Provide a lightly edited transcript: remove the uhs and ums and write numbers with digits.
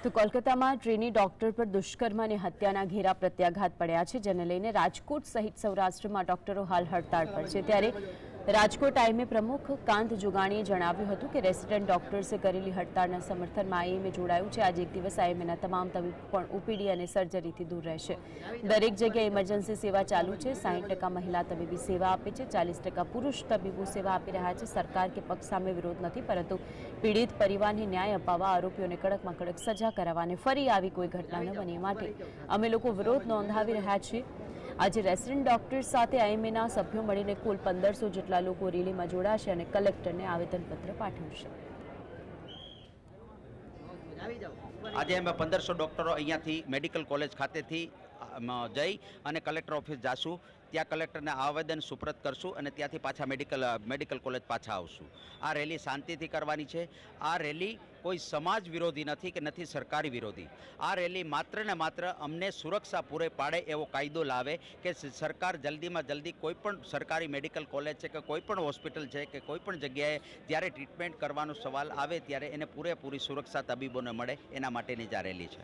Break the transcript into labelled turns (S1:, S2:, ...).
S1: તો કોલકાતામાં trainee doctor પર દુષ્કર્મ અને હત્યાના ઘેરા પ્રત્યાઘાત પડ્યા છે, જેને લઈને રાજકોટ સહિત સૌરાષ્ટ્રમાં ડોક્ટરો હાલ હડતાળ પર છે। ત્યારે રાજકોટ આઈએમએ પ્રમુખ કાંત જોગાણીએ જણાવ્યું હતું કે રેસિડેન્ટ ડોક્ટર્સે કરેલી હડતાળના સમર્થનમાં આઈએમએ જોડાયું છે। આજે એક દિવસ આઈએમએના તમામ તબીબ પણ ઓપીડી અને સર્જરીથી દૂર રહેશે। દરેક જગ્યાએ ઇમરજન્સી સેવા ચાલુ છે। 60% મહિલા તબીબી સેવા આપે છે, 40% પુરુષ તબીબો સેવા આપી રહ્યા છે। સરકાર કે પક્ષ સામે વિરોધ નથી, પરંતુ પીડિત પરિવારને ન્યાય અપાવવા, આરોપીઓને કડકમાં કડક સજા કરાવવા અને ફરી આવી કોઈ ઘટના ન બને માટે અમે લોકો વિરોધ નોંધાવી રહ્યા છીએ। આજે રેસિડેન્ટ ડોક્ટર્સ સાથે આઈએમએના સભ્યો મળીને કુલ 1500 જેટલા લોકો રેલીમાં જોડાશે અને કલેક્ટરને આવેદનપત્ર પાઠવશે।
S2: આજે અમે 1500 ડૉક્ટરો અહીંયાથી મેડિકલ કોલેજ ખાતેથી જઈ અને કલેક્ટર ઓફિસ જાશું। ત્યાં કલેક્ટરને આવેદન સુપ્રત કરશું અને ત્યાંથી પાછા મેડિકલ કોલેજ પાછા આવશું। આ રેલી શાંતિથી કરવાની છે। આ રેલી કોઈ સમાજ વિરોધી નથી કે નથી સરકારી વિરોધી। આ રેલી માત્ર ને માત્ર અમને સુરક્ષા પૂરે પાડે એવો કાયદો લાવે કે સરકાર જલ્દીમાં જલ્દી કોઈપણ સરકારી મેડિકલ કોલેજ છે કે કોઈપણ હોસ્પિટલ છે કે કોઈપણ જગ્યાએ જ્યારે ટ્રીટમેન્ટ કરવાનો સવાલ આવે ત્યારે એને પૂરેપૂરી સુરક્ષા તબીબોને મળે, એના માટેની જ આ રેલી છે।